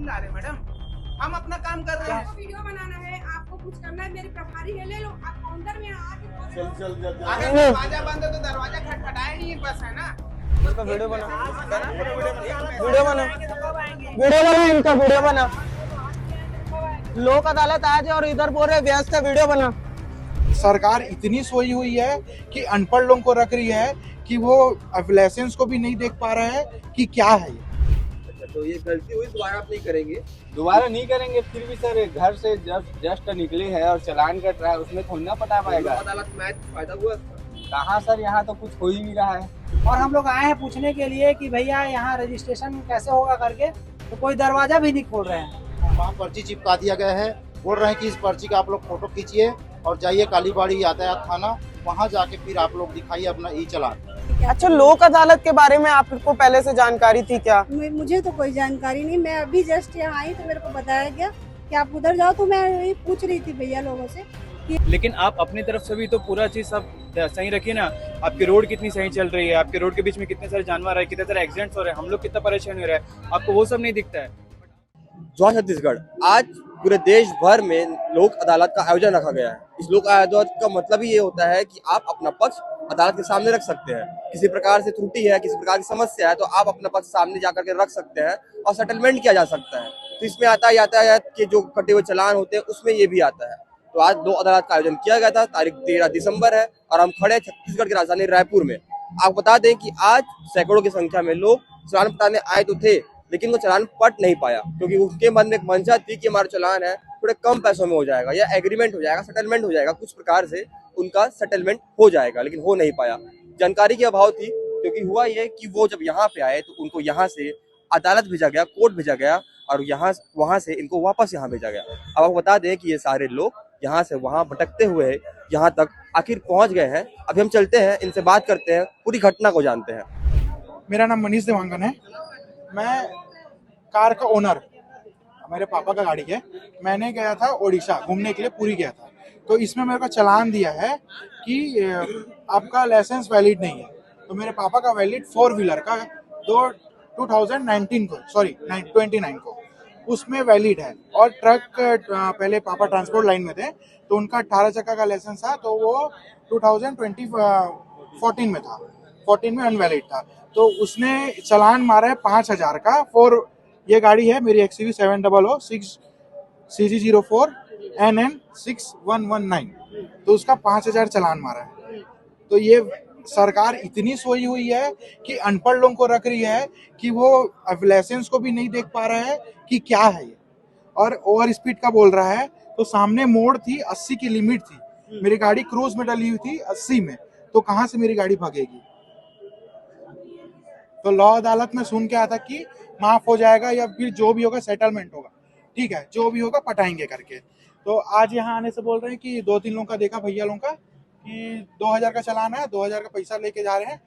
चिल्ला रहे मैडम? हम अपना काम कर रहे हैं। आपको वीडियो बनाना है, आपको कुछ करना है, मेरी प्रभारी है, ले लो आप काउंटर में आके अगर दरवाजा बंद है तो दरवाजा खटखटाए नहीं बस, है ना? वीडियो बना, वीडियो बना, वीडियो बना, इनका वीडियो बना। लोक अदालत आज और इधर बोल रहे व्यस्त है, वीडियो बना। सरकार इतनी सोई हुई है कि अनपढ़ लोगों को रख रही है कि वो लाइसेंस को भी नहीं देख पा रहे हैं कि क्या है ये। अच्छा, तो ये गलती हुई, दोबारा आप नहीं करेंगे? दोबारा नहीं करेंगे। फिर भी सर घर से जस्ट निकले हैं और चालान कट रहा है, उसमें थोड़ी ना पटा पाएगा। अदालत में आए तो फायदा हुआ इसका? कहाँ सर, यहाँ तो कुछ हो ही नहीं रहा है। और हम लोग आए हैं पूछने के लिए कि भैया यहाँ रजिस्ट्रेशन कैसे होगा करके, तो कोई दरवाजा भी नहीं खोल रहे हैं। वहाँ पर्ची चिपका दिया गया है, बोल रहे हैं कि इस पर्ची का आप लोग फोटो खींचिए और जाइए कालीबाड़ी यातायात थाना, वहाँ जाके फिर आप लोग दिखाइए अपना ई चालान। अच्छा, लोक अदालत के बारे में आपको पहले से जानकारी थी क्या? मुझे तो कोई जानकारी नहीं, मैं अभी जस्ट यहाँ आई तो मेरे को बताया गया कि आप उधर जाओ, तो मैं यही पूछ रही थी भैया लोगों से। लेकिन आप अपनी तरफ से भी तो पूरा चीज सब सही रखिए ना। आपकी रोड कितनी सही चल रही है, आपके रोड के बीच में कितने सारे जानवर है, कितने सारे एक्सीडेंट्स हो रहे हैं, हम लोग कितना परेशान हो रहे हैं, आपको वो सब नहीं दिखता है। जॉन छत्तीसगढ़, आज पूरे देश भर में लोक अदालत का आयोजन रखा गया है। इस लोक अदालत का मतलब ही ये होता है कि आप अपना पक्ष अदालत के सामने रख सकते हैं। किसी प्रकार से त्रुटि है, किसी प्रकार की समस्या है, तो आप अपना पक्ष सामने जाकर के रख सकते हैं और सेटलमेंट किया जा सकता है। तो इसमें आता है यातायात के जो कटे हुए चालान होते हैं, उसमें ये भी आता है। तो आज दो अदालत का आयोजन किया गया था। तारीख 13 दिसंबर है और हम खड़े छत्तीसगढ़ की राजधानी रायपुर में। आपको बता दें कि आज सैकड़ों की संख्या में लोग चालान पटाने आए तो थे, लेकिन वो चालान पट नहीं पाया, क्योंकि उनके मन में एक मंशा थी कि हमारा चालान है थोड़े कम पैसों में हो जाएगा या एग्रीमेंट हो जाएगा, सेटलमेंट हो जाएगा, कुछ प्रकार से उनका सेटलमेंट हो जाएगा, लेकिन हो नहीं पाया। जानकारी की अभाव थी, क्योंकि हुआ ये कि वो जब यहाँ पे आए तो उनको यहाँ से अदालत भेजा गया, कोर्ट भेजा गया और वहाँ से इनको वापस यहाँ भेजा गया। अब आपको बता दें कि ये सारे लोग यहाँ से वहाँ भटकते हुए यहाँ तक आखिर पहुँच गए हैं। अभी हम चलते हैं, इनसे बात करते हैं, पूरी घटना को जानते हैं। मेरा नाम मनीष देवांगन है, मैं कार का ओनर, मेरे पापा का गाड़ी है। मैंने गया था ओडिशा घूमने के लिए, पुरी गया था, तो इसमें मेरे को चालान दिया है कि आपका लाइसेंस वैलिड नहीं है। तो मेरे पापा का वैलिड 4 व्हीलर का 2019 को, सॉरी 29 को, उसमें वैलिड है। और ट्रक पहले पापा ट्रांसपोर्ट लाइन में थे, तो उनका 18 चक्का का लाइसेंस था, तो वो 2014 में था, 14 में अनवैलिड था। तो उसने चालान मारा है 5000 का। ये गाड़ी है मेरी XUV 700 CG04 NN 6119, तो उसका 5000 चालान मारा है। तो ये सरकार इतनी सोई हुई है कि अनपढ़ लोगों को रख रही है कि वो लाइसेंस को भी नहीं देख पा रहे हैं कि क्या है ये, और ओवर स्पीड का बोल रहा है। तो सामने मोड़ थी, 80 की लिमिट थी, मेरी गाड़ी क्रूज में डली हुई थी 80 में, तो कहाँ से मेरी गाड़ी भागेगी। तो लॉ अदालत में सुन के आया था कि माफ हो जाएगा या फिर जो भी होगा सेटलमेंट होगा, ठीक है, जो भी होगा पटाएंगे करके। तो आज यहाँ आने से बोल रहे हैं कि 2-3 लोगों का देखा, भैया लोगों का, कि 2000 का चालान है, 2000 का पैसा लेके जा रहे हैं।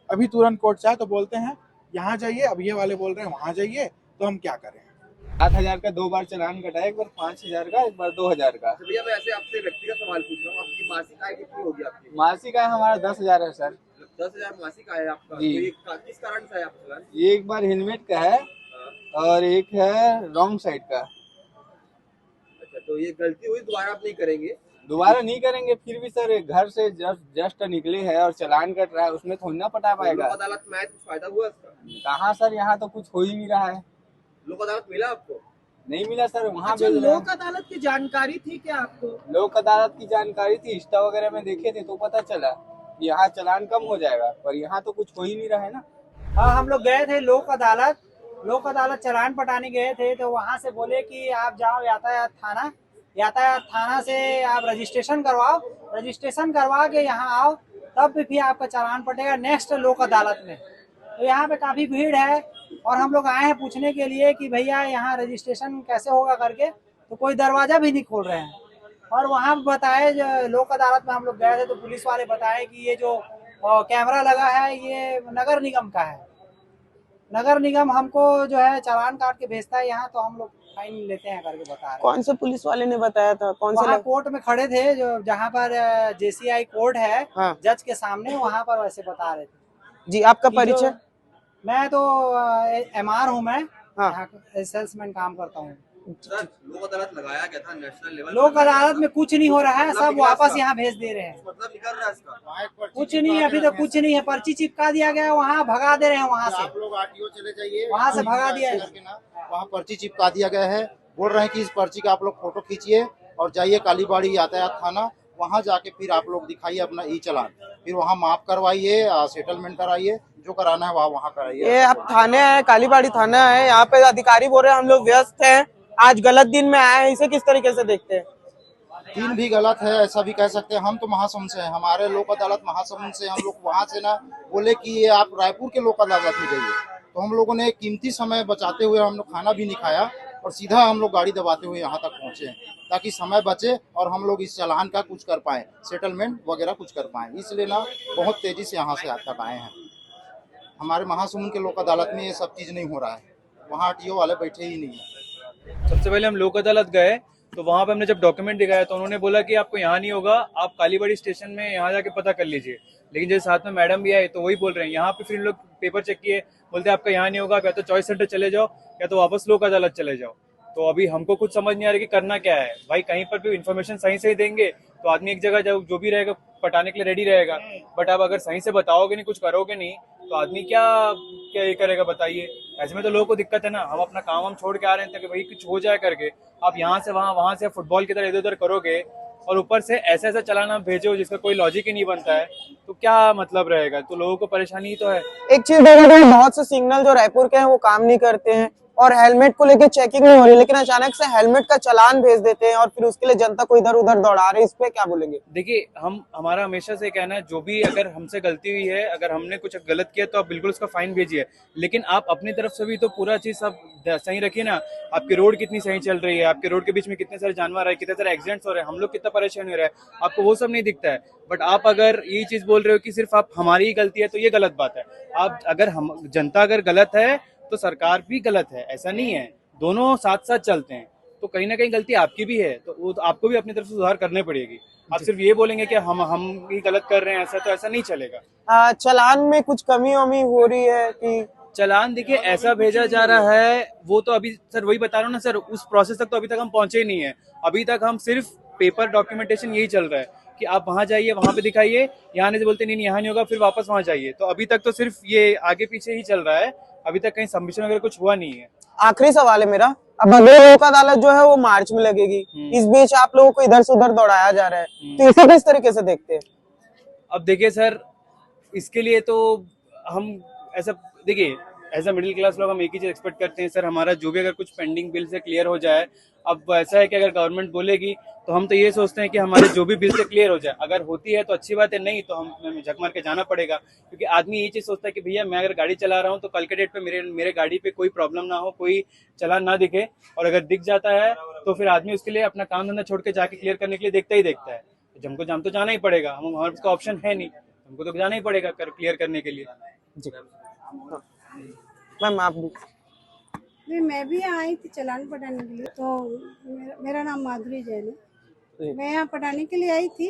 अभी तुरंत कोर्ट से आए तो बोलते हैं यहाँ जाइए, अब ये वाले बोल रहे हैं वहाँ जाइए, तो हम क्या करें। 7000 का 2 बार चालान कटा है, एक बार 5000 का, एक बार 2000 का। भैया मैं ऐसे आपसे व्यक्तिगत सवाल पूछ रहा हूँ, आपकी मासिक आय कितनी होगी? आपकी मासिक आय हमारा 10,000 है सर। 10,000 मासिक आय आपका? जी। तो किस कारण से है आपका चालान? ये एक बार हेलमेट का है और एक है रॉन्ग साइड का। अच्छा, तो ये गलती हुई, दोबारा आप नहीं करेंगे? दोबारा नहीं करेंगे। फिर भी सर घर से जस्ट निकले हैं और चालान कट रहा है, उसमें थोड़ी ना पटा पाएगा। लोक अदालत में आए तो फायदा हुआ इसका? कहाँ सर, यहाँ तो कुछ हो ही नहीं रहा है। लोक अदालत मिला आपको? नहीं मिला सर, वहाँ अच्छा, भेज रहे हैं। लोक अदालत की जानकारी थी क्या आपको? लोक अदालत की जानकारी थी, इंस्टा वगैरह में देखे थे तो पता चला कि यहाँ चालान कम हो जाएगा, पर यहाँ तो कुछ हो ही नहीं रहा है ना। हाँ, हम लोग गए थे लोक अदालत चालान पटाने गए थे, तो वहाँ से बोले कि आप जाओ यातायात थाना से आप रजिस्ट्रेशन करवा के यहाँ आओ, तब भी आपका चालान पटेगा नेक्स्ट लोक अदालत में। तो यहाँ पे काफी भीड़ है और हम लोग आए हैं पूछने के लिए कि भैया यहाँ रजिस्ट्रेशन कैसे होगा करके, तो कोई दरवाजा भी नहीं खोल रहे हैं। और वहाँ बताए, जो लोक अदालत में हम लोग गए थे, तो पुलिस वाले बताए कि ये जो कैमरा लगा है ये नगर निगम का है। नगर निगम हमको जो है चालान काट के भेजता है यहाँ, तो हम लोग फाइन लेते हैं करके बता रहे हैं। कौन से पुलिस वाले ने बताया था? कौन से कोर्ट में खड़े थे, जो जहाँ पर JCI कोर्ट है, हाँ। जज के सामने, वहाँ पर वैसे बता रहे थे। जी, आपका परिचय? मैं तो MR हूँ मैं, हाँ। यहाँ सेल्समैन काम करता हूँ। सर, लोक अदालत लगाया गया था नेशनल लेवल लोक अदालत में कुछ नहीं हो रहा है, सब वापस यहाँ भेज दे रहे हैं। मतलब निकल रहा है इसका। कुछ नहीं है, अभी तक कुछ नहीं है। पर्ची चिपका दिया गया है, वहाँ भगा दे रहे हैं। वहाँ से आप लोग आरटीओ चले जाइए, वहाँ से भगा दिया है। वहाँ पर्ची चिपका दिया गया है। बोल रहे हैं कि इस पर्ची का आप लोग फोटो खींचिए और जाइए कालीबाड़ी यातायात थाना, वहाँ जाके फिर आप लोग दिखाइए अपना ई चालान, फिर वहाँ माफ करवाइए, सेटलमेंट कराइए, जो कराना है वहाँ कराइए। ये अब थाने है, कालीबाड़ी थाना है, यहाँ पे अधिकारी बोल रहे हैं हम लोग व्यस्त हैं, आज गलत दिन में आए हैं। इसे किस तरीके से देखते हैं? दिन भी गलत है, ऐसा भी कह सकते हैं। हम तो महासमुंद से हैं, हमारे लोक अदालत महासमुंद से, हम लोग वहाँ से ना बोले कि ये आप रायपुर के लोक अदालत में जाइए, तो हम लोगों ने कीमती समय बचाते हुए हम लोग खाना भी नहीं खाया और सीधा हम लोग गाड़ी दबाते हुए यहाँ तक पहुँचे हैं, ताकि समय बचे और हम लोग इस चालान का कुछ कर पाए, सेटलमेंट वगैरह कुछ कर पाए। इसलिए ना बहुत तेजी से यहाँ से आज तक आए हैं। हमारे महासमुंद के लोक अदालत में ये सब चीज़ नहीं हो रहा है, वहाँ आरटीओ वाले बैठे ही नहीं है। सबसे पहले हम लोक अदालत गए तो वहां पे हमने जब डॉक्यूमेंट दिखाया तो उन्होंने बोला कि आपको यहाँ नहीं होगा, आप कालीबाड़ी स्टेशन में यहाँ जाके पता कर लीजिए। लेकिन जैसे साथ में मैडम भी आए तो वही बोल रहे हैं, यहाँ पे फिर इन लोग पेपर चेक किए, बोलते हैं आपका यहाँ नहीं होगा, या तो चॉइस सेंटर चले जाओ या तो वापस लोक अदालत चले जाओ। तो अभी हमको कुछ समझ नहीं आ रहा कि करना क्या है। भाई कहीं पर भी इन्फॉर्मेशन सही से ही देंगे तो आदमी एक जगह जो भी रहेगा पटाने के लिए रेडी रहेगा, बट आप अगर सही से बताओगे नहीं, कुछ करोगे नहीं, तो आदमी क्या क्या ये करेगा बताइए। ऐसे में तो लोगों को दिक्कत है ना। हम अपना काम हम छोड़ के आ रहे हैं ताकि भाई कुछ हो जाए करके, आप यहाँ से वहाँ, वहाँ से फुटबॉल की तरह इधर उधर करोगे और ऊपर से ऐसा ऐसा चलाना भेजो जिसका कोई लॉजिक ही नहीं बनता है, तो क्या मतलब रहेगा। तो लोगों को परेशानी ही तो है। एक चीज देखा जाए, बहुत से सिग्नल जो रायपुर के हैं वो काम नहीं करते हैं और हेलमेट को लेके चेकिंग नहीं हो रही, लेकिन अचानक से हेलमेट का चालान भेज देते हैं और फिर उसके लिए जनता को इधर उधर दौड़ा रहे हैं। इस पे क्या बोलेंगे? देखिए, हमारा हमेशा से कहना है, जो भी अगर हमसे गलती हुई है, अगर हमने कुछ गलत किया तो आप बिल्कुल उसका फाइन भेजिए, लेकिन आप अपनी तरफ से भी तो पूरा चीज सब सही रखिए ना। आपकी रोड कितनी सही चल रही है, आपके रोड के बीच में कितने सारे जानवर है, कितने सारे एक्सीडेंट्स हो रहे हैं, हम लोग कितना परेशान हो रहा है, आपको वो सब नहीं दिखता है। बट आप अगर ये चीज बोल रहे हो कि सिर्फ आप हमारी ही गलती है, तो ये गलत बात है। आप अगर हम जनता अगर गलत है तो सरकार भी गलत है, ऐसा नहीं है, दोनों साथ साथ चलते हैं। तो कहीं ना कहीं गलती आपकी भी है, तो वो आपको भी अपनी तरफ से सुधार करने पड़ेगी। आप सिर्फ ये बोलेंगे कि हम ही गलत कर रहे हैं, ऐसा तो ऐसा नहीं चलेगा। चालान में कुछ कमी वमी हो रही है कि चालान देखिए ऐसा भेजा जा रहा है, वो तो अभी सर वही बता रहा हूँ ना सर, उस प्रोसेस तक तो अभी तक हम पहुंचे ही नहीं है। अभी तक हम सिर्फ पेपर डॉक्यूमेंटेशन यही चल रहा है कि आप वहां जाइए, वहां पे दिखाइए, यहाँ नहीं से बोलते नहीं यहाँ नहीं होगा, फिर वापस वहां जाइए। तो अभी तक तो सिर्फ ये आगे पीछे ही चल रहा है, अभी तक कहीं सबमिशन वगैरह कुछ हुआ नहीं है। आखिरी सवाल है मेरा, अब अगले लोक अदालत जो है वो मार्च में लगेगी, इस बीच आप लोगों को इधर से उधर दौड़ाया जा रहा है, तो इसे किस तरीके से देखते हैं? अब देखिए सर, इसके लिए तो हम ऐसा देखिए, एज अ मिडिल क्लास लोग हम एक ही चीज एक्सपेक्ट करते हैं सर, हमारा जो भी अगर कुछ पेंडिंग बिल से क्लियर हो जाए। अब ऐसा है कि अगर गवर्नमेंट बोलेगी तो हम तो ये सोचते हैं कि हमारे जो भी बिल से क्लियर हो जाए, अगर होती है तो अच्छी बात है, नहीं तो हम झक मार के जाना पड़ेगा। क्योंकि आदमी ये चीज सोचता है कि भैया मैं अगर गाड़ी चला रहा हूँ तो कल के डेट पे मेरे गाड़ी पे कोई प्रॉब्लम ना हो, कोई चालान ना दिखे, और अगर दिख जाता है तो फिर आदमी उसके लिए अपना काम धंधा छोड़ के जाके क्लियर करने के लिए देखता ही देखता है। हमको जाम तो जाना ही पड़ेगा, हमारे पास ऑप्शन है नहीं, हमको तो जाना ही पड़ेगा क्लियर करने के लिए। मैम आप नहीं, मैं भी यहाँ आई थी चालान पटाने के लिए। तो मेरा नाम माधुरी जैन है, मैं यहाँ पटाने के लिए आई थी,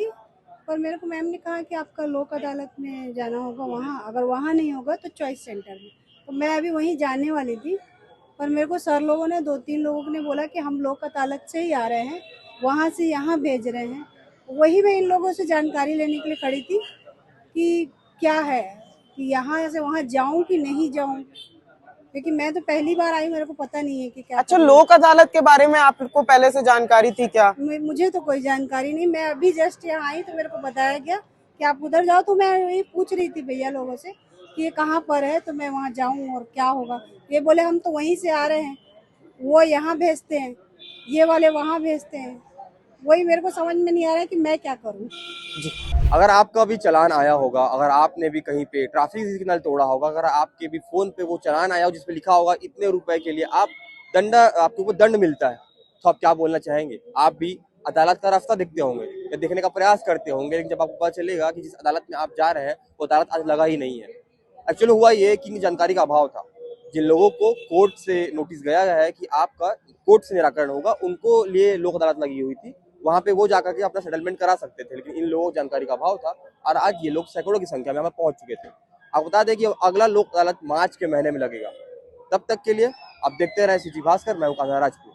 पर मेरे को मैम ने कहा कि आपका लोक अदालत में जाना होगा, वहाँ अगर वहाँ नहीं होगा तो चॉइस सेंटर में। तो मैं अभी वहीं जाने वाली थी, पर मेरे को सर लोगों ने 2-3 लोगों ने बोला कि हम लोक अदालत से ही आ रहे हैं, वहाँ से यहाँ भेज रहे हैं। वही मैं इन लोगों से जानकारी लेने के लिए खड़ी थी कि क्या है, कि यहाँ से वहाँ जाऊँ कि नहीं जाऊँ, क्योंकि मैं तो पहली बार आई, मेरे को पता नहीं है कि क्या। अच्छा, लोक अदालत के बारे में आपको पहले से जानकारी थी क्या? मुझे तो कोई जानकारी नहीं, मैं अभी जस्ट यहाँ आई तो मेरे को बताया गया कि आप उधर जाओ। तो मैं यही पूछ रही थी भैया लोगों से कि ये कहाँ पर है, तो मैं वहाँ जाऊँ और क्या होगा। ये बोले हम तो वहीं से आ रहे हैं, वो यहाँ भेजते हैं, ये वाले वहाँ भेजते हैं। वही मेरे को समझ में नहीं आ रहा है कि मैं क्या करूँ। अगर आपका भी चालान आया होगा, अगर आपने भी कहीं पे ट्रैफिक सिग्नल तोड़ा होगा, अगर आपके भी फोन पे वो चालान आया हो जिसपे लिखा होगा इतने रुपए के लिए आपके ऊपर दंड मिलता है, तो आप क्या बोलना चाहेंगे? आप भी अदालत का रास्ता देखते होंगे या देखने का प्रयास करते होंगे, लेकिन जब आपको पता चलेगा कि जिस अदालत में आप जा रहे हैं वो अदालत आज लगा ही नहीं है। एक्चुअली हुआ ये कि जानकारी का अभाव था। जिन लोगों को कोर्ट से नोटिस गया है कि आपका कोर्ट से निराकरण होगा, उनको लिए लोक अदालत लगी हुई थी, वहां पे वो जाकर के अपना सेटलमेंट करा सकते थे, लेकिन इन लोगों को जानकारी का अभाव था और आज ये लोग सैकड़ों की संख्या में हमें पहुंच चुके थे। आपको बता दें कि अगला लोक अदालत मार्च के महीने में लगेगा। तब तक के लिए आप देखते रहे सिटी भास्कर, मैं हूं कान्हा राजपूत।